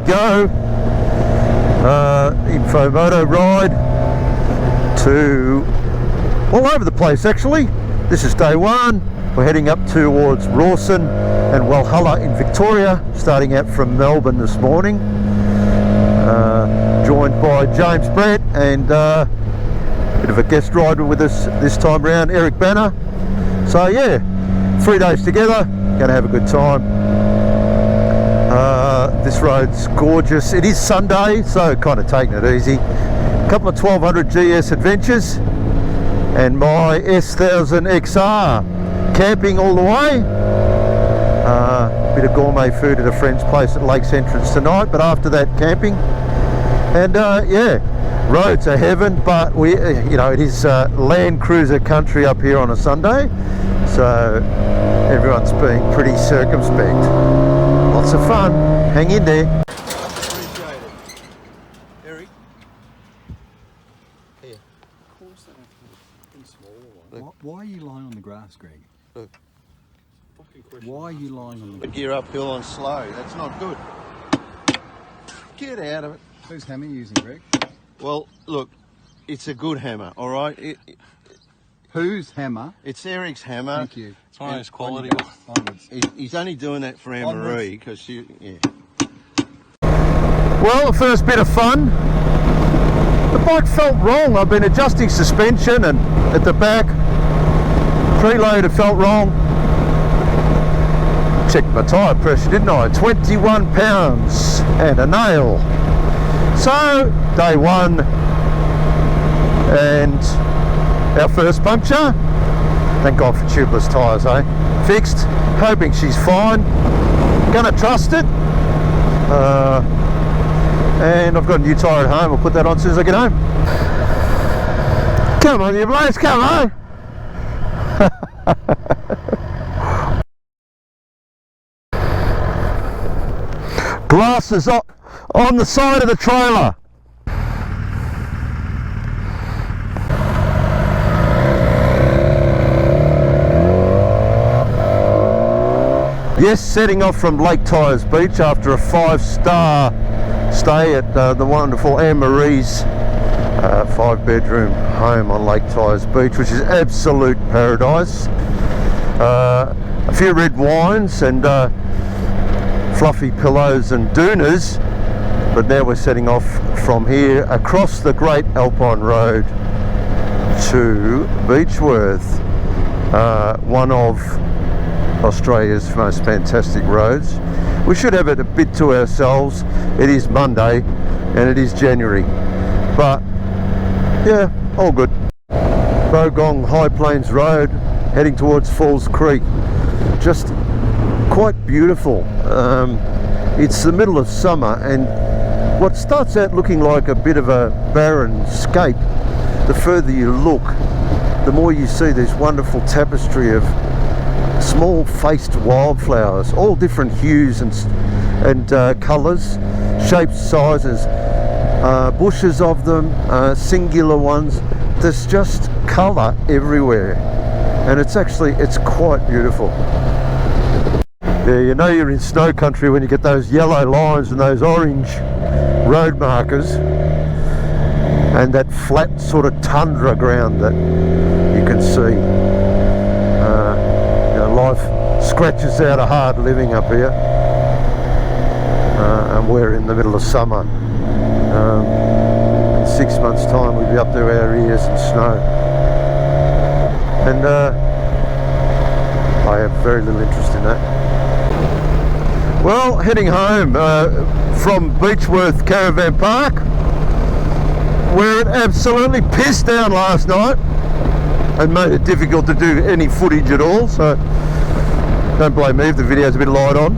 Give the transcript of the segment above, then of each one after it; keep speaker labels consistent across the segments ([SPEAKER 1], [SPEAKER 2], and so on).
[SPEAKER 1] go. Info MOTO ride to all over the place actually. This is day one. We're heading up towards Rawson and Walhalla in Victoria, starting out from Melbourne this morning. Joined by James Brett and a bit of a guest rider with us this time round, Eric Banner. So yeah, 3 days together, gonna have a good time. This road's gorgeous. It is Sunday, so kind of taking it easy. A couple of 1200 GS adventures and my S1000 XR. Camping all the way. Bit of gourmet food at a friend's place at Lakes Entrance tonight, but after that camping. And yeah, roads are heaven, but we, you know, it is Land Cruiser country up here on a Sunday, so everyone's being pretty circumspect. Lots of fun. Hang in there. Appreciate it. Eric. Here.
[SPEAKER 2] Of course they have to be smaller one. Why are you lying on the grass, Greg?
[SPEAKER 1] Look.
[SPEAKER 2] Why are you lying on the grass?
[SPEAKER 1] Gear uphill on slow. That's not good. Get out of it.
[SPEAKER 2] Whose hammer are you using, Greg?
[SPEAKER 1] Well, look, it's a good hammer, all right?
[SPEAKER 2] Whose hammer?
[SPEAKER 1] It's Eric's hammer.
[SPEAKER 2] Thank you.
[SPEAKER 3] It's one of those quality
[SPEAKER 2] ones.
[SPEAKER 1] He's only doing that for Anne-Marie because she, yeah. Well, the first bit of fun. The bike felt wrong. I've been adjusting suspension and at the back, preload it felt wrong. Checked my tyre pressure, didn't I? 21 pounds and a nail. So, day one and our first puncture. Thank God for tubeless tyres, eh? Fixed, hoping she's fine. Gonna trust it. And I've got a new tyre at home. I'll put that on as soon as I get home. Come on, you blokes, come on. Glasses on the side of the trailer. Yes, setting off from Lake Tyers Beach after a 5-star stay at the wonderful Anne-Marie's 5-bedroom home on Lake Tyers Beach, which is absolute paradise. A few red wines and fluffy pillows and doonas, but now we're setting off from here across the Great Alpine Road to Beechworth, one of Australia's most fantastic roads. We should have it a bit to ourselves. It is Monday and it is January, but yeah, all good. Bogong High Plains Road heading towards Falls Creek. Just quite beautiful. It's the middle of summer and what starts out looking like a bit of a barren scape, the further you look, the more you see this wonderful tapestry of small-faced wildflowers, all different hues and colours, shapes, sizes, bushes of them, singular ones. There's just colour everywhere, and it's quite beautiful. Yeah, you know you're in snow country when you get those yellow lines and those orange road markers and that flat sort of tundra ground that you can see. Life scratches out a hard living up here, and we're in the middle of summer. In 6 months' time we'll be up to our ears in snow, and I have very little interest in that. Well, heading home from Beechworth Caravan Park, where it absolutely pissed down last night and made it difficult to do any footage at all, so don't blame me if the video's a bit light on.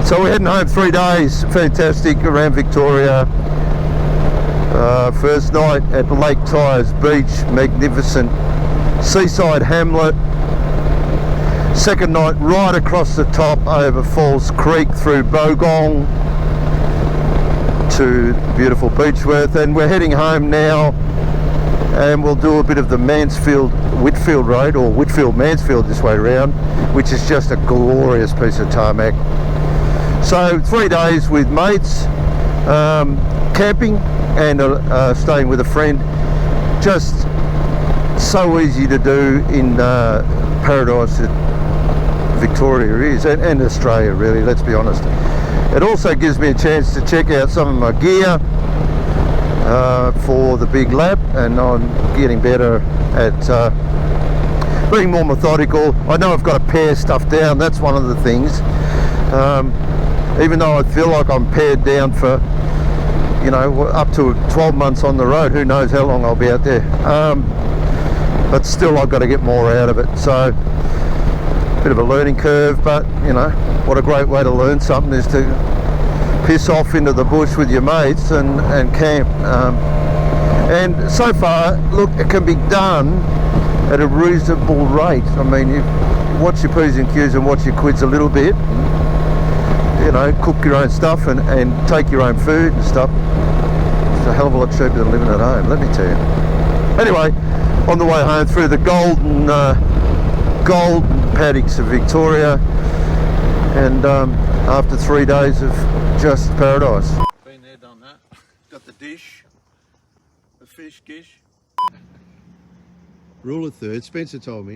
[SPEAKER 1] So we're heading home 3 days, fantastic, around Victoria. First night at Lake Tyers Beach, magnificent seaside hamlet. Second night right across the top over Falls Creek through Bogong to beautiful Beechworth, and we're heading home now and we'll do a bit of the Mansfield-Whitfield Road, or Whitfield-Mansfield this way around, which is just a glorious piece of tarmac. So 3 days with mates, camping and staying with a friend. Just so easy to do in paradise that Victoria is, and Australia really, let's be honest. It also gives me a chance to check out some of my gear for the big lap, and I'm getting better at being more methodical. I know I've got to pare stuff down, that's one of the things. Even though I feel like I'm pared down for, you know, up to 12 months on the road, who knows how long I'll be out there. But still I've got to get more out of it. So, bit of a learning curve, but you know, what a great way to learn something is to piss off into the bush with your mates and camp. And so far, look, it can be done at a reasonable rate. I mean, you watch your P's and Q's and watch your quids a little bit. You know, cook your own stuff and take your own food and stuff. It's a hell of a lot cheaper than living at home, let me tell you. Anyway, on the way home through the golden paddocks of Victoria, and after 3 days of just paradise.
[SPEAKER 3] Been there, done that. Got the dish, the fish dish.
[SPEAKER 1] Rule of third, Spencer told me.